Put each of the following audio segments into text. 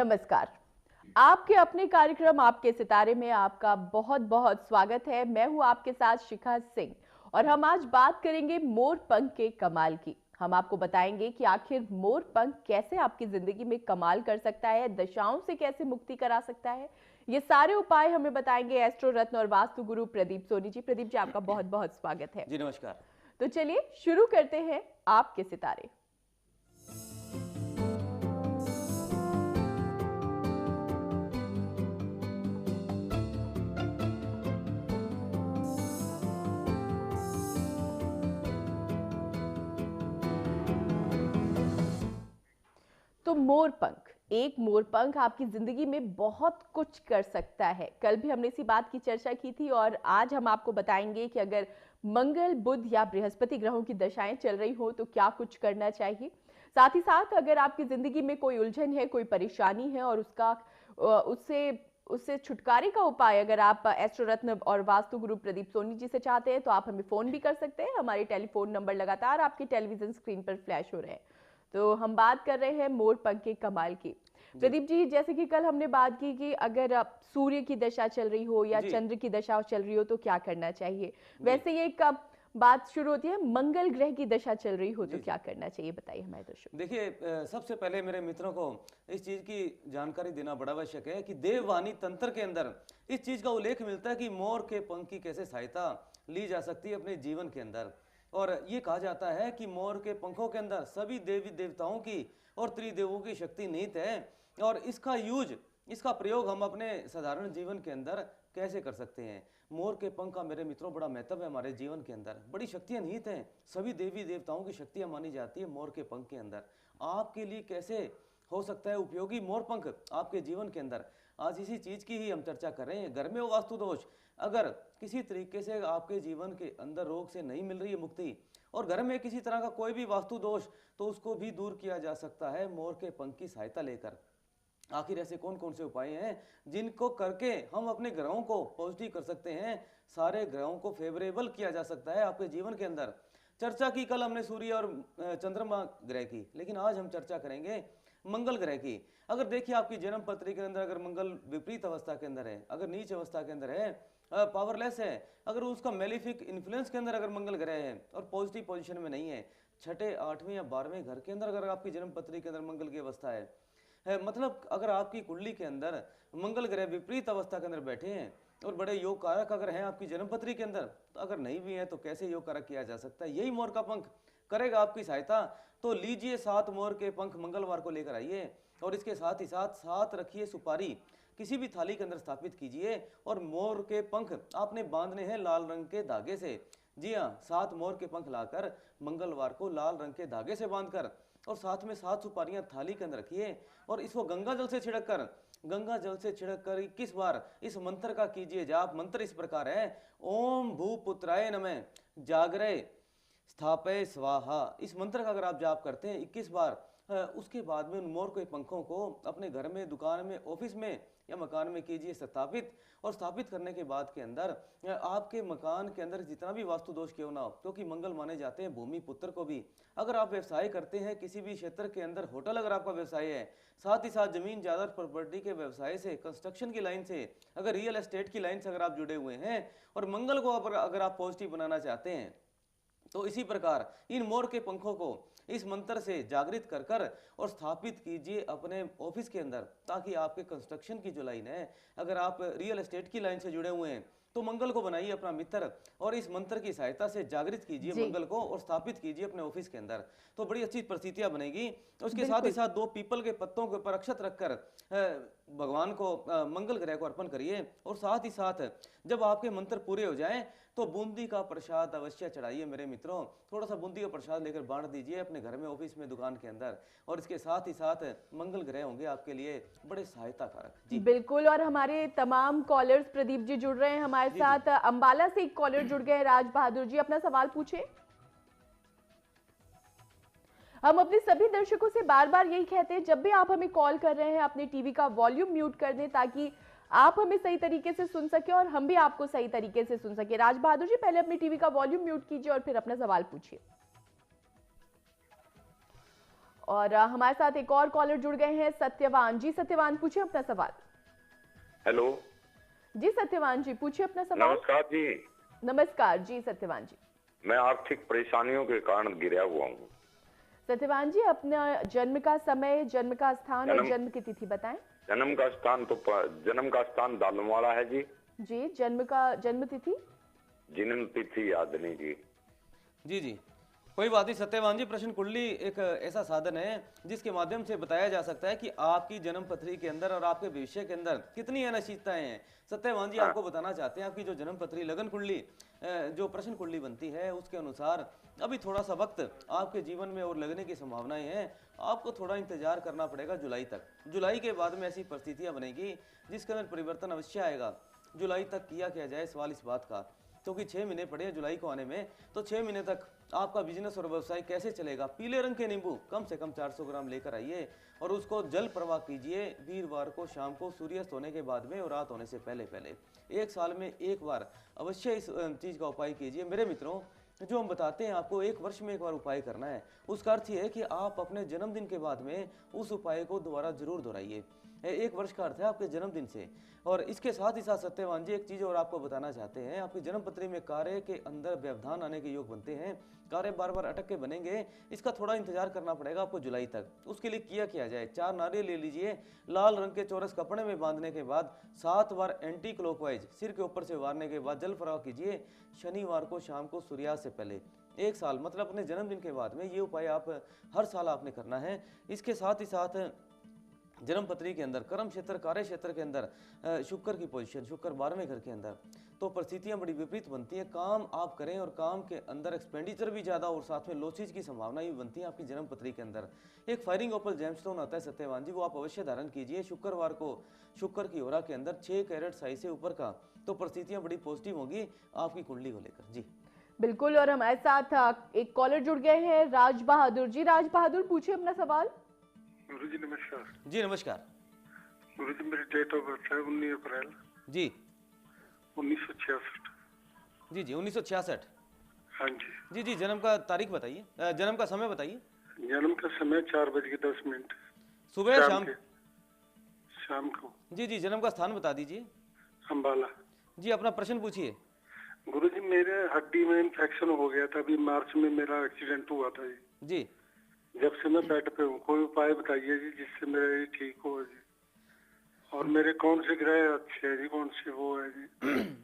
नमस्कार। आपके अपने कार्यक्रम आपके सितारे में आपका बहुत बहुत स्वागत है। मैं हूं आपके साथ शिखा सिंह और हम आज बात करेंगे मोर पंख के कमाल की। हम आपको बताएंगे कि आखिर मोर पंख कैसे आपकी जिंदगी में कमाल कर सकता है, दशाओं से कैसे मुक्ति करा सकता है। ये सारे उपाय हमें बताएंगे एस्ट्रो रत्न और वास्तु गुरु प्रदीप सोनी जी। प्रदीप जी, आपका बहुत बहुत स्वागत है। जी नमस्कार। तो चलिए शुरू करते हैं आपके सितारे। तो मोरपंख, एक मोरपंख आपकी जिंदगी में बहुत कुछ कर सकता है। कल भी हमने इसी बात की चर्चा की थी और आज हम आपको बताएंगे कि अगर मंगल, बुध या बृहस्पति ग्रहों की दशाएं चल रही हो तो क्या कुछ करना चाहिए। साथ ही साथ अगर आपकी जिंदगी में कोई उलझन है, कोई परेशानी है और उससे उससे छुटकारे का उपाय अगर आप एस्ट्रो रत्न और वास्तु गुरु प्रदीप सोनी जी से चाहते हैं तो आप हमें फोन भी कर सकते हैं। हमारे टेलीफोन नंबर लगातार आपकी टेलीविजन स्क्रीन पर फ्लैश हो रहे हैं। तो हम बात कर रहे हैं मोर पंख के कमाल की। प्रदीप जी, जैसे कि कल हमने बात की कि अगर आप सूर्य की दशा चल रही हो या चंद्र की दशा चल रही हो तो क्या करना चाहिए, वैसे ये कब बात शुरू होती है मंगल ग्रह की दशा चल रही हो तो क्या करना चाहिए, बताइए हमारे दर्शकों। देखिए, सबसे पहले मेरे मित्रों को इस चीज की जानकारी देना बड़ा आवश्यक है कि देववाणी तंत्र के अंदर इस चीज का उल्लेख मिलता है कि मोर के पंख की कैसे सहायता ली जा सकती है अपने जीवन के अंदर। और ये कहा जाता है कि मोर के पंखों के अंदर सभी देवी देवताओं की और त्रिदेवों की शक्ति निहित है और इसका प्रयोग हम अपने साधारण जीवन के अंदर कैसे कर सकते हैं। मोर के पंख का मेरे मित्रों बड़ा महत्व है हमारे जीवन के अंदर, बड़ी शक्तियां निहित हैं, सभी देवी देवताओं की शक्तियां मानी जाती है मोर के पंख के अंदर। आपके लिए कैसे हो सकता है उपयोगी मोर पंख आपके जीवन के अंदर, आज इसी चीज की ही हम चर्चा कर रहे हैं। घर में वो वास्तु दोष अगर किसी तरीके से आपके जीवन के अंदर रोग से नहीं मिल रही है मुक्ति, और घर में किसी तरह का कोई भी वास्तु दोष, तो उसको भी दूर किया जा सकता है मोर के पंख की सहायता लेकर। आखिर ऐसे कौन कौन से उपाय हैं जिनको करके हम अपने ग्रहों को पॉजिटिव कर सकते हैं, सारे ग्रहों को फेवरेबल किया जा सकता है आपके जीवन के अंदर। चर्चा की कल हमने सूर्य और चंद्रमा ग्रह की, लेकिन आज हम चर्चा करेंगे मंगल ग्रह की। अगर देखिए आपकी जन्म पत्री के अंदर अगर मंगल विपरीत अवस्था के अंदर है, अगर नीच अवस्था के अंदर है, पावरलेस है, अगर उसका मेलिफिक इन्फ्लुएंस के अंदर अगर मंगल ग्रह है और पॉजिटिव पोजीशन में नहीं है, छठे, आठवें या 12वें घर के अंदर अगर आपकी जन्म पत्री के अंदर मंगल की अवस्था है, मतलब अगर आपकी कुंडली के अंदर मंगल ग्रह विपरीत अवस्था के अंदर बैठे हैं और बड़े योग कारक अगर हैं आपकी जन्मपत्री के अंदर, तो अगर नहीं भी है तो कैसे योग कारक किया जा सकता है। यही मोर का पंख करेगा आपकी सहायता। तो लीजिए 7 मोर के पंख मंगलवार को लेकर आइए और इसके साथ ही साथ रखिए सुपारी, किसी भी थाली के अंदर स्थापित कीजिए और मोर के पंख आपने बांधने हैं लाल रंग के धागे से। जी हाँ, 7 मोर के पंख लाकर मंगलवार को लाल रंग के धागे से बांधकर और साथ में 7 सुपारियां थाली के अंदर रखिए और इसको गंगा जल से छिड़क कर 21 बार इस मंत्र का कीजिए जाप। मंत्र इस प्रकार है, ओम भूपुत्राय नमः जागरे स्थापय स्वाहा। इस मंत्र का अगर आप जाप करते हैं 21 बार, उसके बाद में उन मोर के पंखों को अपने घर में, दुकान में, ऑफिस में या मकान में कीजिए स्थापित। और स्थापित करने के बाद के अंदर आपके मकान के अंदर जितना भी वास्तु दोष क्यों ना हो, क्योंकि मंगल माने जाते हैं भूमि पुत्र को भी। अगर आप व्यवसाय करते हैं किसी भी क्षेत्र के अंदर, होटल अगर आपका व्यवसाय है, साथ ही साथ जमीन जायदाद प्रॉपर्टी के व्यवसाय से, कंस्ट्रक्शन की लाइन से, अगर रियल एस्टेट की लाइन से अगर आप जुड़े हुए हैं और मंगल को अगर आप पॉजिटिव बनाना चाहते हैं, तो इसी प्रकार इन मोर के पंखों को इस मंत्र से जागृत कर और स्थापित कीजिए अपने ऑफिस के अंदर, ताकि आपके कंस्ट्रक्शन की जो लाइन है, अगर आप रियल एस्टेट की लाइन से जुड़े हुए हैं तो मंगल को बनाइए अपना मित्र और इस मंत्र की सहायता से जागृत कीजिए मंगल को और स्थापित कीजिए अपने ऑफिस के अंदर, तो बड़ी अच्छी परिस्थितियां बनेगी। उसके साथ ही साथ 2 पीपल के पत्तों के ऊपर अक्षत रखकर भगवान को, मंगल ग्रह को अर्पण करिए। और साथ ही साथ जब आपके मंत्र पूरे हो जाएं तो बूंदी का प्रसाद अवश्य चढ़ाइए मेरे मित्रों। थोड़ा सा बूंदी का प्रसाद लेकर बांट दीजिए अपने घर में, ऑफिस में, दुकान के अंदर। और इसके साथ ही साथ मंगल ग्रह होंगे आपके लिए बड़े सहायता कारक। जी बिल्कुल। और हमारे तमाम कॉलर्स प्रदीप जी जुड़ रहे हैं हमारे साथ। अंबाला से एक कॉलर जुड़ गए, राज बहादुर जी, अपना सवाल पूछे। हम अपने सभी दर्शकों से बार बार यही कहते हैं, जब भी आप हमें कॉल कर रहे हैं अपने टीवी का वॉल्यूम म्यूट कर दें ताकि आप हमें सही तरीके से सुन सके और हम भी आपको सही तरीके से सुन सके। राज बहादुर जी, पहले अपनी टीवी का वॉल्यूम म्यूट कीजिए और फिर अपना सवाल पूछिए। और हमारे साथ एक और कॉलर जुड़ गए हैं, सत्यवान जी। सत्यवान, पूछिए अपना सवाल। हेलो जी सत्यवान जी, पूछिए अपना सवाल। नमस्कार जी। नमस्कार जी सत्यवान जी। मैं आर्थिक परेशानियों के कारण गिरा हुआ हूँ। सत्यवान जी, अपना जन्म का समय, जन्म का स्थान और जन्म जन्म की तिथि बताएं। जन्म का स्थान दालमवाड़ा है जी। जी, जन्म तिथि। जन्म तिथि याद नहीं जी। जी जी, कोई बात नहीं सत्यवान जी। प्रश्न कुंडली एक ऐसा साधन है जिसके माध्यम से बताया जा सकता है कि आपकी जन्म पत्री के अंदर और आपके भविष्य के अंदर कितनी अनिश्चितताएं हैं। सत्यवान जी हाँ। आपको बताना चाहते हैं, आपकी जो जन्म पत्री लगन कुंडली जो प्रश्न कुंडली बनती है उसके अनुसार अभी थोड़ा सा वक्त आपके जीवन में और लगने की संभावनाएं हैं। आपको थोड़ा इंतजार करना पड़ेगा जुलाई तक। जुलाई के बाद में ऐसी परिस्थितियां बनेगी जिसके अंदर परिवर्तन अवश्य आएगा। जुलाई तक किया जाए सवाल इस बात का, क्योंकि 6 महीने पड़े हैं जुलाई को आने में, तो 6 महीने तक आपका बिजनेस और व्यवसाय कैसे चलेगा। पीले रंग के नींबू कम से कम 400 ग्राम लेकर आइए और उसको जल प्रवाह कीजिए वीरवार को शाम को सूर्यास्त होने के बाद में और रात होने से पहले पहले। एक साल में एक बार अवश्य इस चीज़ का उपाय कीजिए मेरे मित्रों। जो हम बताते हैं आपको एक वर्ष में एक बार उपाय करना है, उसका अर्थ यह है कि आप अपने जन्मदिन के बाद में उस उपाय को दोबारा जरूर दोहराइए। एक वर्ष का अर्थ है आपके जन्मदिन से। और इसके साथ ही साथ सत्यवान जी एक चीज़ और आपको बताना चाहते हैं, आपकी जन्म पत्री में कार्य के अंदर व्यवधान आने के योग बनते हैं, कार्य बार बार अटक के बनेंगे। इसका थोड़ा इंतजार करना पड़ेगा आपको जुलाई तक। उसके लिए किया जाए, 4 नारियल ले लीजिए, लाल रंग के चौरस कपड़े में बांधने के बाद 7 बार एंटी क्लॉकवाइज सिर के ऊपर से वारने के बाद जल प्रवाह कीजिए शनिवार को शाम को सूर्यास्त से पहले। एक साल मतलब अपने जन्मदिन के बाद में ये उपाय आप हर साल आपने करना है। इसके साथ ही साथ जन्म पत्री के अंदर कर्म क्षेत्र कार्य क्षेत्र के अंदर शुक्र की पोजीशन, शुक्र 12वें घर के अंदर, तो परिस्थितियां बड़ी विपरीत बनती हैं। काम आप करें और काम के अंदर एक्सपेंडिचर भी ज़्यादा और साथ में लॉसेज की संभावना भी बनती है आपकी जन्म पत्री के अंदर। एक फायरिंग ओपल जेमस्टोन आता है सत्यवान जी, वो आप अवश्य धारण कीजिए शुक्रवार को शुक्र की ओरा के अंदर 6 कैरेट साइज से ऊपर का, तो परिस्थितियां बड़ी पॉजिटिव होंगी आपकी कुंडली को लेकर। जी बिल्कुल, और हमारे साथ एक कॉलर जुड़ गए हैं, राज बहादुर जी। राज बहादुर, पूछिए अपना सवाल। गुरु जी नमस्कार। जी नमस्कार। गुरु जी मेरी डेट ऑफ बर्थ है 19 अप्रैल जी 1966। जी 1966। हाँ जी। जी जी, जन्म का तारीख बताइए, जन्म का समय बताइए। जन्म का समय 4:10 सुबह या शाम? शाम को। जी जी, जन्म का स्थान बता दीजिए। अम्बाला। जी, अपना प्रश्न पूछिए। गुरु जी मेरे हड्डी में इन्फेक्शन हो गया था, अभी मार्च में मेरा एक्सीडेंट हुआ था जी। जब से मैं बेड पे हूँ, कोई उपाय बताइए जी जिससे मेरा ये ठीक हो जी। और मेरे कौन से ग्रह अच्छे हैं जी, कौन से वो है जी?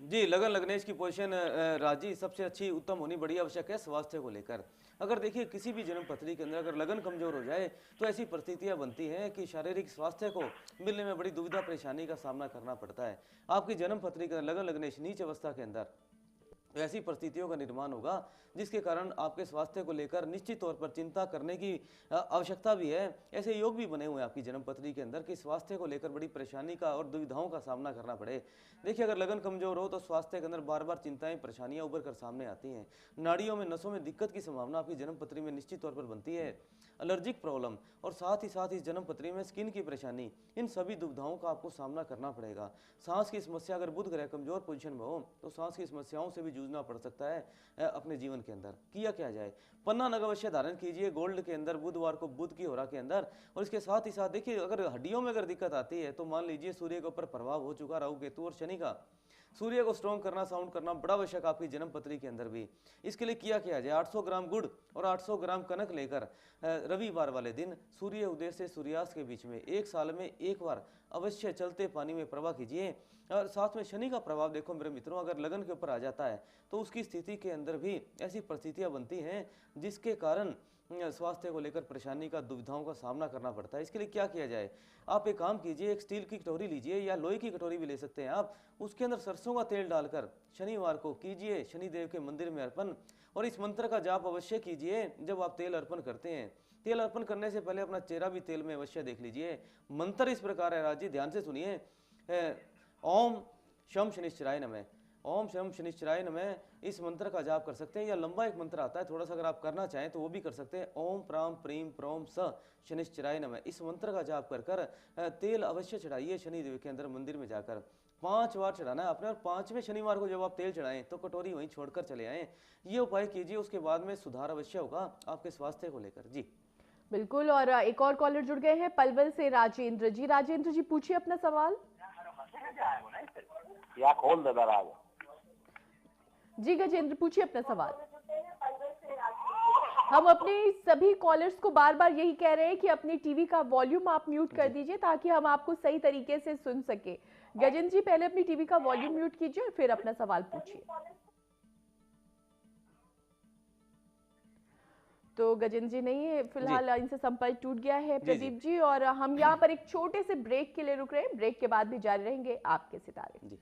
जी, लगन लगनेश की पोजीशन राजी सबसे अच्छी उत्तम होनी बड़ी आवश्यक है स्वास्थ्य को लेकर। अगर देखिए किसी भी जन्म पत्री के अंदर अगर लगन कमजोर हो जाए तो ऐसी परिस्थितियां बनती हैं कि शारीरिक स्वास्थ्य को मिलने में बड़ी दुविधा परेशानी का सामना करना पड़ता है। आपकी जन्म पत्री के अंदर लगन लगनेश नीच अवस्था के अंदर तो ऐसी परिस्थितियों का निर्माण होगा जिसके कारण आपके स्वास्थ्य को लेकर निश्चित तौर पर चिंता करने की आवश्यकता भी है। ऐसे योग भी बने हुए हैं आपकी जन्म पत्री के अंदर कि स्वास्थ्य को लेकर बड़ी परेशानी का और दुविधाओं का सामना करना पड़े। देखिए अगर लगन कमजोर हो तो स्वास्थ्य के अंदर बार बार चिंताएं परेशानियां उभर कर सामने आती हैं। नाड़ियों में नसों में दिक्कत की संभावना आपकी जन्म पत्री में निश्चित तौर पर बनती है। एलर्जिक प्रॉब्लम और साथ ही जन्म पत्री में स्किन की परेशानी, इन सभी दुविधाओं का आपको सामना करना पड़ेगा। सांस की समस्या, अगर बुध ग्रह कमजोर पोजीशन में हो तो सांस की समस्याओं से भी जूझना पड़ सकता है अपने जीवन के अंदर। किया क्या जाए? पन्ना नग अवश्य धारण कीजिए गोल्ड के अंदर बुधवार को बुध की होरा के अंदर। और इसके साथ ही साथ देखिए अगर हड्डियों में अगर दिक्कत आती है तो मान लीजिए सूर्य के ऊपर प्रभाव हो चुका राहु केतु और शनि का, सूर्य को स्ट्रॉन्ग करना साउंड करना बड़ा आवश्यक आपकी जन्म पत्री के अंदर भी। इसके लिए किया जाए 800 ग्राम गुड़ और 800 ग्राम कनक लेकर रविवार वाले दिन सूर्य उदय से सूर्यास्त के बीच में एक साल में एक बार अवश्य चलते पानी में प्रवाह कीजिए। और साथ में शनि का प्रभाव देखो मेरे मित्रों, अगर लगन के ऊपर आ जाता है तो उसकी स्थिति के अंदर भी ऐसी परिस्थितियां बनती हैं जिसके कारण स्वास्थ्य को लेकर परेशानी का दुविधाओं का सामना करना पड़ता है। इसके लिए क्या किया जाए? आप एक काम कीजिए, एक स्टील की कटोरी लीजिए या लोहे की कटोरी भी ले सकते हैं आप, उसके अंदर सरसों का तेल डालकर शनिवार को कीजिए शनिदेव के मंदिर में अर्पण। और इस मंत्र का जाप अवश्य कीजिए जब आप तेल अर्पण करते हैं। तेल अर्पण करने से पहले अपना चेहरा भी तेल में अवश्य देख लीजिए। मंत्र इस प्रकार है राजी, ध्यान से सुनिए। ओम शम शनिश्चराय नमः, ओम शम शनिश्चराय नमः, इस मंत्र का जाप कर सकते हैं। या लंबा एक मंत्र आता है, थोड़ा सा अगर आप करना चाहें तो वो भी कर सकते हैं। ओम प्राम प्रीम प्रोम स शनिश्चराय नमः, इस मंत्र का जाप कर कर तेल अवश्य चढ़ाइए शनिदेव के अंदर मंदिर में जाकर। 5 बार चढ़ाना है आपने। और 5वें शनिवार को जब आप तेल चढ़ाएं तो कटोरी वहीं छोड़कर चले आएं। ये उपाय कीजिए, उसके बाद में सुधार अवश्य होगा आपके स्वास्थ्य को लेकर। जी बिल्कुल। और एक और कॉलर जुड़ गए हैं पलवल से, राजेंद्र जी। राजेंद्र जी पूछिए अपना सवाल। या खोल दे दराज। जी गजेंद्र, पूछिए अपना सवाल। हम अपने सभी कॉलर्स को बार बार यही कह रहे हैं कि अपनी टीवी का वॉल्यूम आप म्यूट कर दीजिए ताकि हम आपको सही तरीके से सुन सके। गजेंद्र जी पहले अपनी टीवी का वॉल्यूम म्यूट कीजिए और फिर अपना सवाल पूछिए। तो गजेंद्र जी नहीं है फिलहाल, इनसे संपर्क टूट गया है प्रदीप जी। और हम यहाँ पर एक छोटे से ब्रेक के लिए रुक रहे हैं। ब्रेक के बाद भी जारी रहेंगे आपके सितारे। जी।